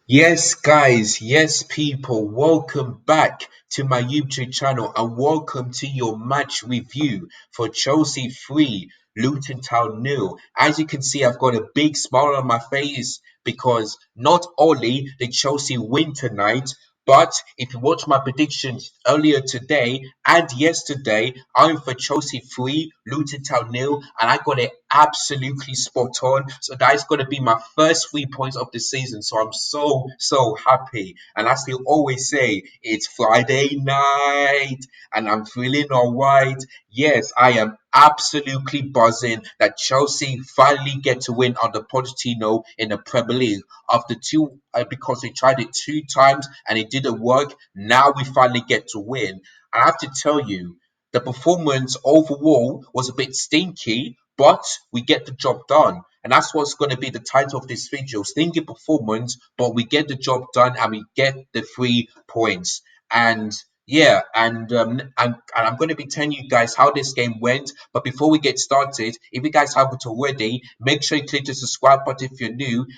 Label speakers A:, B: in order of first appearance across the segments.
A: Yes, guys, yes, people, welcome back to my YouTube channel and welcome to your match review for Chelsea 3, Luton Town nil. As you can see, I've got a big smile on my face because not only did Chelsea win tonight, but if you watch my predictions earlier today and yesterday, I'm for Chelsea 3, Luton Town nil, and I got it absolutely spot on. So that is going to be my first 3 points of the season. So I'm so happy. And as they always say, it's Friday night and I'm feeling all right. Yes, I am absolutely buzzing that Chelsea finally get to win under Pochettino in the Premier League after two because they tried it 2 times and it didn't work. Now we finally get to win. I have to tell you, the performance overall was a bit stinky, but we get the job done. And that's what's going to be the title of this video. Stinky performance, but we get the job done and we get the 3 points. And yeah, and I'm going to be telling you guys how this game went. But before we get started, if you guys haven't already, make sure you click the subscribe button if you're new.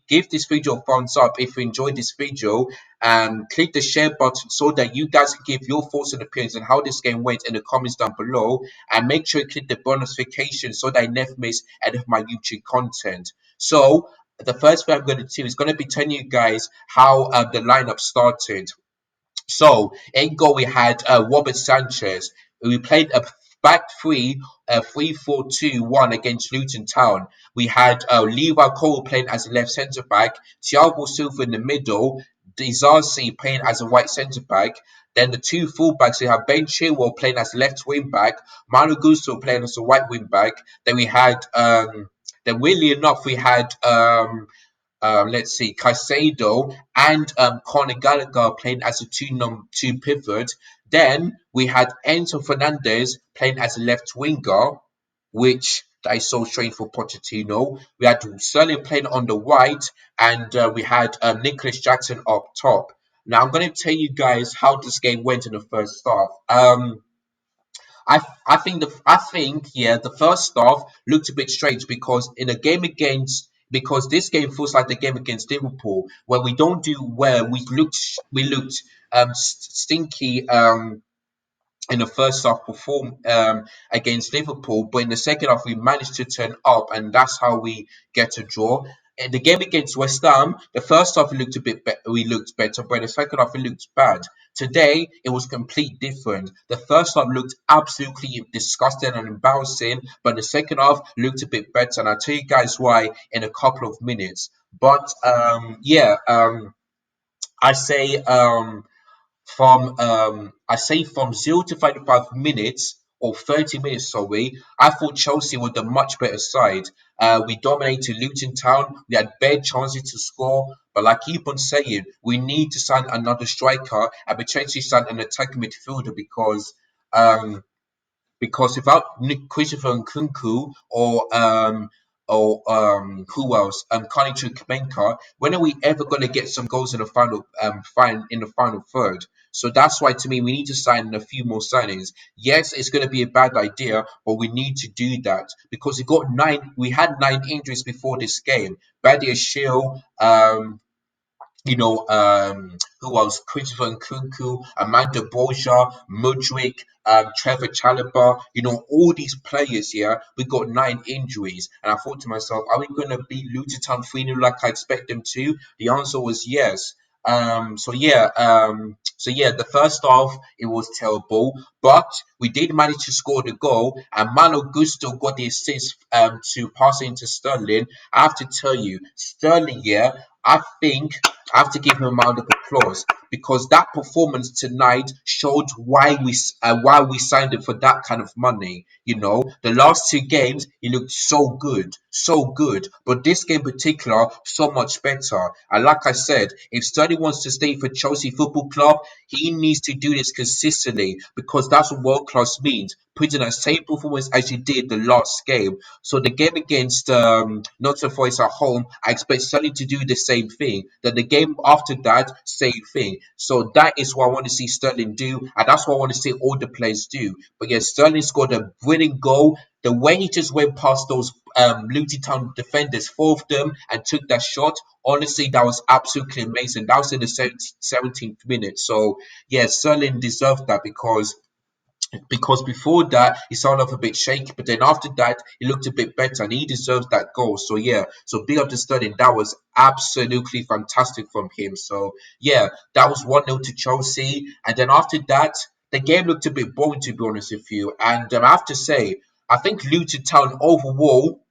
A: Give this video a thumbs up if you enjoyed this video, and click the share button so that you guys can give your thoughts and opinions on how this game went in the comments down below. And make sure you click the bell notification so that I never miss any of my YouTube content. So the first thing I'm going to do is going to be telling you guys how the lineup started. So in goal we had Robert Sanchez. We played a back three, 3-4-2-1 against Luton Town. We had Levi Cole playing as a left centre back, Thiago Silva in the middle, Dizarcy playing as a right centre back. Then the two fullbacks we have Ben Chilwell playing as left wing back, Manu Gusto playing as a right wing back. Then we had then weirdly enough we had let's see, Caicedo and Conor Gallagher playing as a two pivot. Then we had Enzo Fernandez playing as a left winger, which that is so strange for Pochettino. We had Sterling playing on the right, and we had Nicholas Jackson up top. Now I'm going to tell you guys how this game went in the first half. I think yeah the first half looked a bit strange because in a game against because this game feels like the game against Liverpool where we don't do well. We looked stinky in the first half perform against Liverpool, but in the second half we managed to turn up, and that's how we get a draw. In the game against West Ham, the first half we looked a bit we looked better, but in the second half it looked bad. Today it was completely different. The first half looked absolutely disgusting and embarrassing, but the second half looked a bit better, and I'll tell you guys why in a couple of minutes. But I say from 0 to 5 minutes or 30 minutes, sorry, I thought Chelsea were the much better side. We dominated Luton Town. We had bare chances to score, but like I keep on saying, we need to sign another striker and potentially sign an attacking midfielder because without Christopher Nkunku or who else Carney Chukwuemeka, when are we ever going to get some goals in the final third? So that's why to me we need to sign a few more signings. Yes, it's going to be a bad idea, but we need to do that because we had 9 injuries before this game. Badia Shield, who else? Christopher Nkunku, Amanda Borja, Mudrik, Trevor Chalobah, all these players here, we got 9 injuries. And I thought to myself, are we going to beat Luton Town 3-0 like I expect them to? The answer was yes. The first half it was terrible, but we did manage to score the goal, and Malo Gusto got the assist to pass it into Sterling. I have to tell you, Sterling, yeah, I think I have to give him a round of applause because that performance tonight showed why we signed him for that kind of money. The last 2 games he looked so good, so good, but this game in particular so much better. And like I said, if Sterling wants to stay for Chelsea Football Club, he needs to do this consistently because that's what world class means. Putting that same performance as he did the last game. So the game against Nottingham Forest at home, I expect Sterling to do the same thing. Then the game after that, same thing. So that is what I want to see Sterling do, and that's what I want to see all the players do. But yeah, Sterling scored a winning goal. The way he just went past those Luton Town defenders, four of them, and took that shot. Honestly, that was absolutely amazing. That was in the 17th minute. So yeah, Sterling deserved that because before that he started off a bit shaky, but then after that he looked a bit better and he deserves that goal. So yeah, so big up to Sterling. That was absolutely fantastic from him. So yeah, that was 1-0 to Chelsea, and then after that the game looked a bit boring, to be honest with you. And I have to say, I think Luton Town overall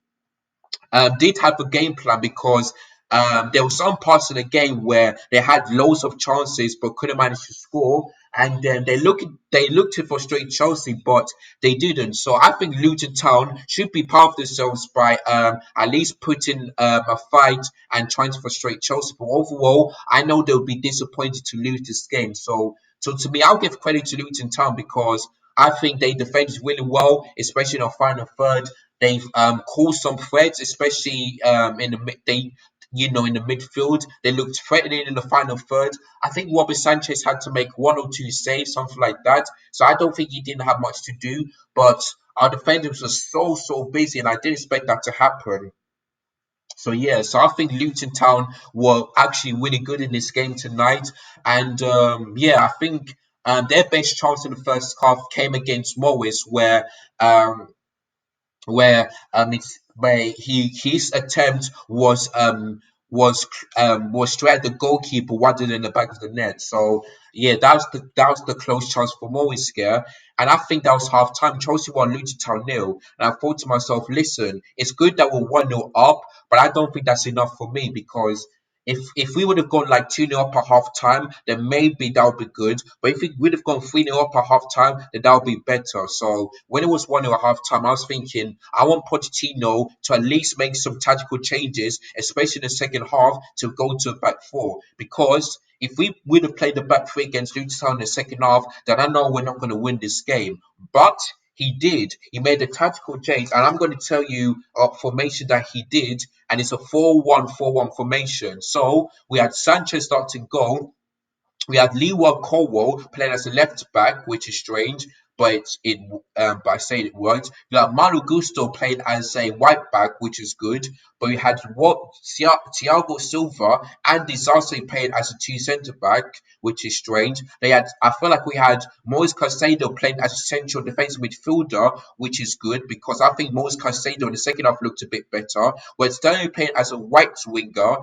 A: did have a game plan because there were some parts of the game where they had loads of chances but couldn't manage to score. And then they looked to frustrate Chelsea, but they didn't. So I think Luton Town should be proud of themselves by at least putting a fight and trying to frustrate Chelsea. But overall, I know they'll be disappointed to lose this game. So to me, I'll give credit to Luton Town because I think they defended really well, especially in the final third. They've caused some threats, especially in the in the midfield. They looked threatening in the final third. I think Robert Sanchez had to make one or two saves, something like that. So I don't think he didn't have much to do. But our defenders were so busy, and I didn't expect that to happen. So yeah, so I think Luton Town were actually really good in this game tonight, and yeah, I think their best chance in the first half came against Morris, um, where his attempt was straight at the goalkeeper rather than the back of the net. So yeah, that was the close chance for Morris here. And I think that was half time. Chelsea won, Luton Town nil. And I thought to myself, listen, it's good that we're 1-0 up, but I don't think that's enough for me because if we would have gone like 2-0 up at half time, then maybe that would be good. But if we would have gone 3-0 up at half time, then that would be better. So when it was 1-0 at half time, I was thinking I want Pochettino to at least make some tactical changes, especially in the second half, to go to a back four. Because if we would have played the back three against Luton Town in the second half, then I know we're not going to win this game. But he did. He made a tactical change, and I'm going to tell you a formation that he did, and it's a 4-1-4-1 formation. So we had Sanchez starting goal, we had Leeward Colwell playing as a left back, which is strange, but I say it worked. We had Malo Gusto playing as a right back, which is good. But we had Thiago Silva and Disasi playing as a two centre back, which is strange. I feel like we had Moise Caicedo playing as a central defensive midfielder, which is good because I think Moise Caicedo in the second half looked a bit better. Where Sterling playing as a right winger,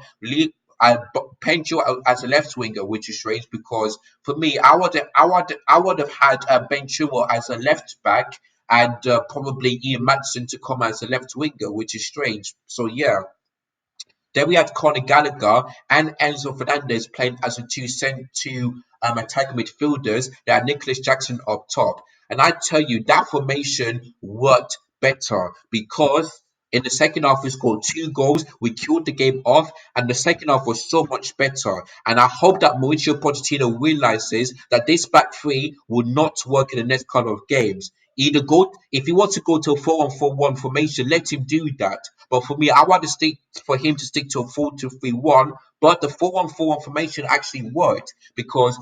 A: I Pencho as a left winger, which is strange because for me, I would have had Ben Chilwell as a left back and probably Ian Matson to come as a left winger, which is strange. So yeah, then we had Conor Gallagher and Enzo Fernandez playing as a two attacking midfielders. They had Nicholas Jackson up top. And I tell you, that formation worked better because in the second half we scored two goals. We killed the game off, and the second half was so much better. And I hope that Mauricio Pochettino realizes that this back three will not work in the next couple of games. Either go if he wants to go to a 4-1-4-1 formation, let him do that. But for me, I want to stick for him to stick to a 4-2-3-1. But the 4-1-4-1 formation actually worked because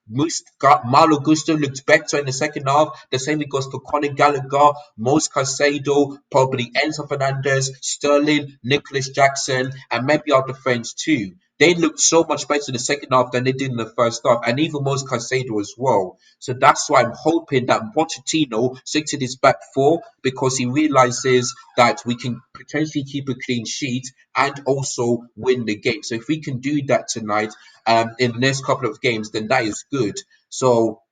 A: Malo Gusto looked better in the second half. The same goes for Conor Gallagher, Mos Caicedo, probably Enzo Fernandez, Sterling, Nicholas Jackson, and maybe our defense too. They looked so much better in the second half than they did in the first half, and even Mos Caicedo as well. So that's why I'm hoping that Pochettino sticks to this back four because he realizes that we can potentially keep a clean sheet and also win the game. So if we can do that tonight, in the next couple of games, then that is good. So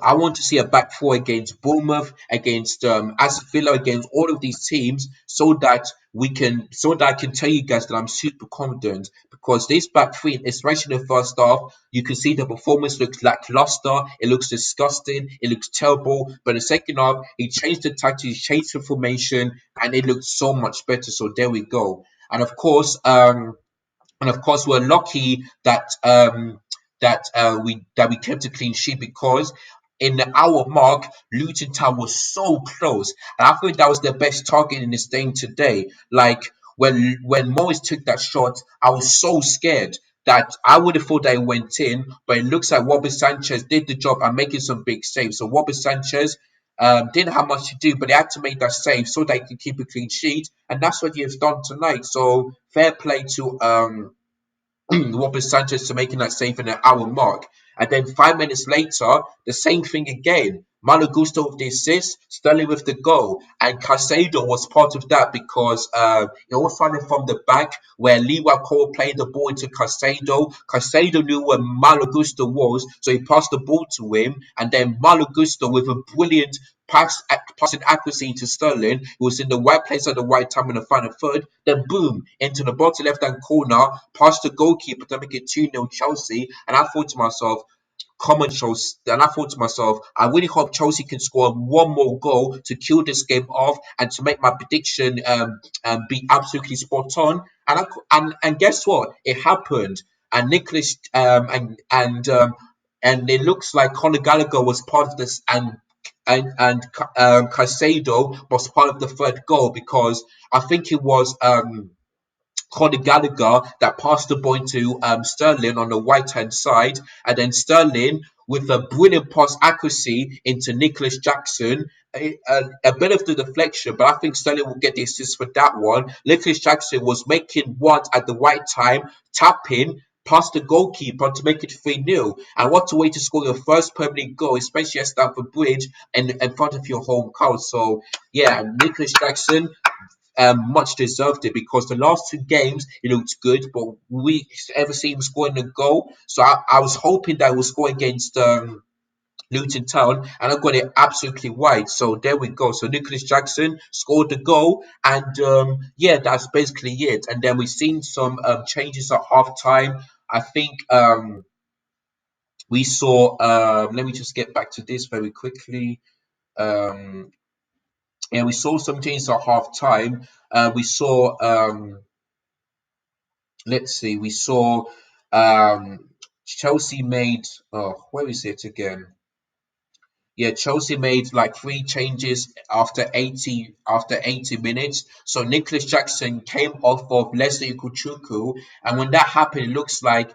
A: I want to see a back four against Bournemouth, against Aston Villa, against all of these teams, so that I can tell you guys that I'm super confident because this back three, especially in the first half, you can see the performance looks lackluster, it looks disgusting, it looks terrible. But in the second half, he changed the tactics, he changed the formation, and it looked so much better. So there we go. And of course, we're lucky that we kept a clean sheet because in the hour mark, Luton Town was so close, and I think that was their best target in this game today. Like when Morris took that shot, I was so scared that I would have thought that it went in, but it looks like Robert Sanchez did the job and making some big saves. So Robert Sanchez, didn't have much to do, but they had to make that save so they could keep a clean sheet, and that's what he has done tonight. So fair play to Robert Sanchez to making that save in an hour mark. And then 5 minutes later, the same thing again. Malo Gusto with the assist, Sterling with the goal, and Caicedo was part of that because it all started from the back where Lewa Cole played the ball into Caicedo. Caicedo knew where Malo Gusto was, so he passed the ball to him, and then Malo Gusto with a brilliant passing accuracy to Sterling, who was in the right place at the right time in the final third. Then boom, into the bottom left hand corner, past the goalkeeper to make it 2-0 Chelsea. And I thought to myself, common Chelsea. And I thought to myself, I really hope Chelsea can score one more goal to kill this game off and to make my prediction be absolutely spot on. And guess what? It happened. And Nicholas and it looks like Conor Gallagher was part of this, and Caicedo was part of the third goal because I think it was Conor Gallagher that passed the ball to Sterling on the right hand side, and then Sterling with a brilliant pass accuracy into Nicholas Jackson. A bit of the deflection, but I think Sterling will get the assist for that one. Nicholas Jackson was making one at the right time, tapping past the goalkeeper to make it 3-0. And what a way to score your first Premier League goal, especially at Stamford Bridge and in front of your home crowd. So, yeah, Nicholas Jackson much deserved it because the last two games he looked good, but we ever see him scoring a goal. So I was hoping that he would score against Luton Town, and I got it absolutely right. So there we go. So Nicholas Jackson scored the goal, and yeah, that's basically it. And then we've seen some changes at half time. I think we saw. Let me just get back to this very quickly. Um, yeah, we saw some changes at half time. We saw. Let's see. We saw Chelsea made. Oh, where is it again? Yeah, Chelsea made like three changes after 80 minutes. So Nicholas Jackson came off of Leslie Kuchuku, and when that happened, it looks like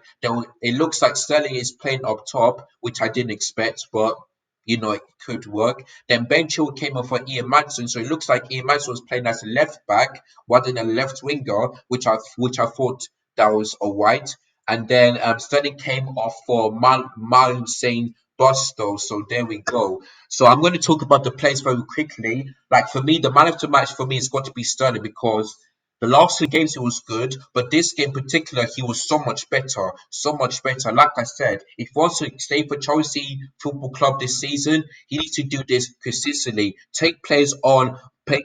A: Sterling is playing up top, which I didn't expect, but it could work. Then Ben Chilwell came off for Ian Maddison, so it looks like Ian Maddison was playing as a left back rather than a left winger, which I thought that was alright. And then Sterling came off for Marlon Saint Busto. So there we go. So I'm going to talk about the players very quickly. Like for me, the man of the match for me has got to be Sterling because the last two games he was good, but this game in particular he was so much better, so much better. Like I said, if he wants to stay for Chelsea Football Club this season, he needs to do this consistently. Take players on,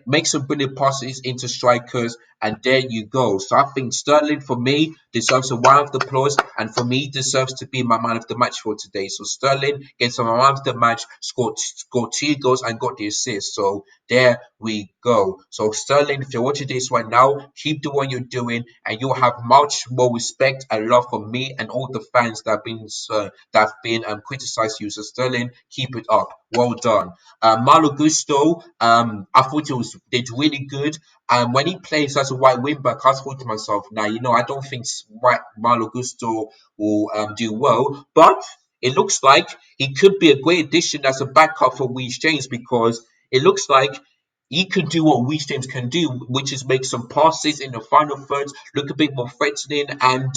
A: make some brilliant passes into strikers, and there you go. So I think Sterling for me deserves a round of applause, and for me deserves to be my man of the match for today. So Sterling gets a man of the match, scored two goals and got the assist. So there we go. So Sterling, if you're watching this right now, keep doing what you're doing, and you'll have much more respect and love from me and all the fans that have been criticized you. So Sterling, keep it up. Well done. Malo Gusto, I thought did really good. When he plays as a right wing back, I thought to myself, now I don't think Malo Gusto will do well, but it looks like he could be a great addition as a backup for Reece James because it looks like he could do what Reece James can do, which is make some passes in the final thirds, look a bit more threatening, and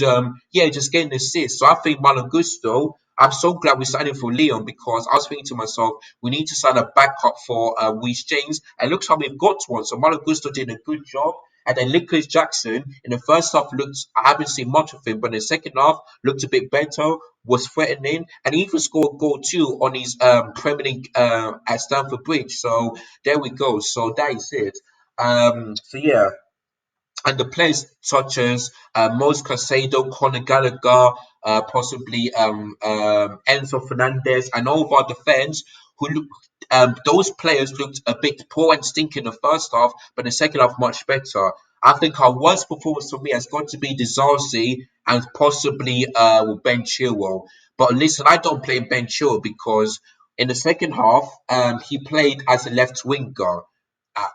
A: yeah, just getting assists. So I think Malo Gusto. I'm so glad we signed him for Leon because I was thinking to myself, we need to sign a backup for Reece James. And it looks like we've got one. So Malo Gusto did a good job. And then Nicholas Jackson in the first half I haven't seen much of him, but in the second half looked a bit better, was threatening, and he even scored a goal too on his Premier League at Stamford Bridge. So there we go. So that is it. So yeah, and the players such as Mos Caicedo, Conor Gallagher, possibly Enzo Fernandez, and all of our defence who look. Those players looked a bit poor and stinking in the first half, but the second half much better. I think our worst performance for me has got to be Disasi and possibly Ben Chilwell. But listen, I don't blame Ben Chilwell because in the second half, he played as a left winger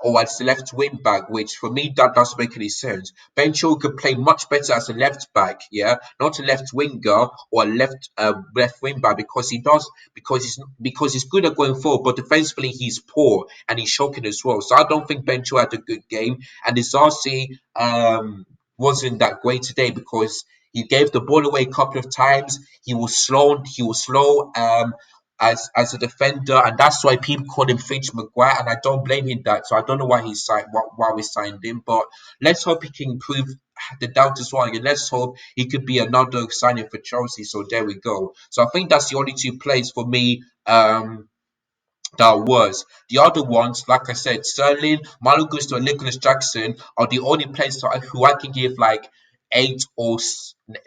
A: or as the left wing back, which for me that doesn't make any sense. Ben Chilwell could play much better as a left back, yeah, not a left winger or a left wing back because he does because he's good at going forward, but defensively he's poor and he's shocking as well. So I don't think Ben Chilwell had a good game, and Izasi wasn't that great today because he gave the ball away a couple of times. He was slow. He was slow. As a defender, and that's why people call him Finch Maguire, and I don't blame him that. So I don't know why he signed why we signed him, but let's hope he can improve the doubt as well. And let's hope he could be another signing for Chelsea. So there we go. So I think that's the only two players for me. That was the other ones, like I said, Sterling, Malo Gusto, and Nicholas Jackson are the only players who I can give like eight or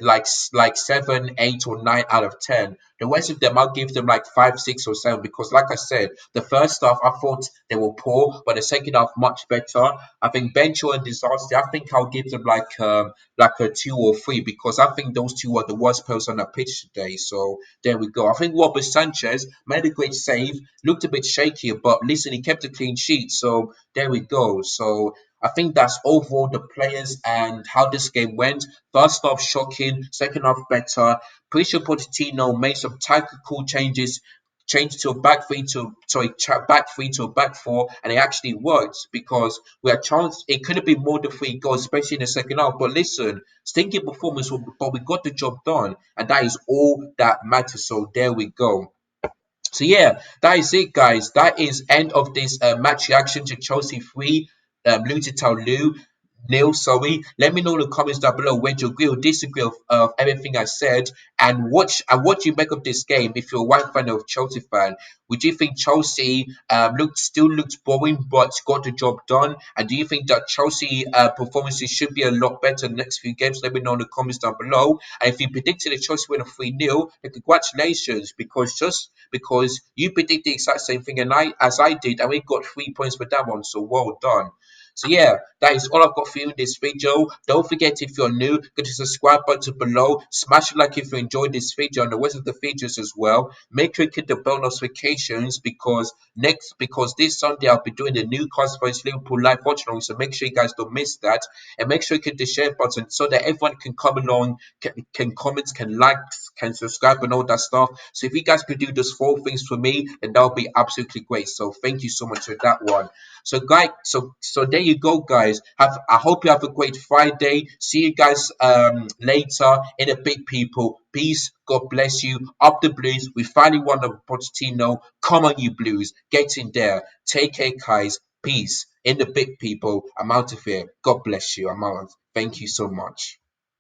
A: like 7, 8, or 9 out of 10. The rest of them, I'll give them like 5, 6, or 7 because, like I said, the first half I thought they were poor, but the second half much better. I think Bencho and Disaster, I think I'll give them like a 2 or 3 because I think those two are the worst players on the pitch today. So there we go. I think Robert Sanchez made a great save, looked a bit shaky, but listen, he kept a clean sheet. So there we go. So I think that's overall the players and how this game went. First half shocking, second half better. Pretty sure Pochettino made some tactical changes, changed to a back three to sorry back three to a back four, and it actually worked because we had chance. It could have been more than 3 goals, especially in the second half. But listen, stinking performance, but we got the job done, and that is all that matters. So there we go. So yeah, that is it, guys. That is end of this match reaction to Chelsea 3, Luton Town nil. Sorry. Let me know in the comments down below whether you agree or disagree of everything I said, and what you make of this game. If you're a white fan or Chelsea fan, would you think Chelsea looked boring but got the job done? And do you think that Chelsea performances should be a lot better in the next few games? Let me know in the comments down below. And if you predicted that Chelsea win a 3-0, then congratulations, because just because you predicted the exact same thing as I did, and we got 3 points for that one. So well done. So yeah, that is all I've got for you in this video. Don't forget, if you're new, go to the subscribe button below. Smash a like if you enjoyed this video and the rest of the videos as well. Make sure you hit the bell notifications because this Sunday I'll be doing the Newcastle vs Liverpool live watch along. So make sure you guys don't miss that, and make sure you hit the share button so that everyone can come along, can comment, can like, can subscribe, and all that stuff. So if you guys could do those 4 things for me, then that would be absolutely great. So thank you so much for that one. So guys, so there you go, guys. I hope you have a great Friday. See you guys later in a bit, people. Peace. God bless you. Up the Blues. We finally won the Pochettino. Come on, you Blues. Get in there. Take care, guys. Peace. In the bit, people. I'm out of here. God bless you. I'm out. Thank you so much.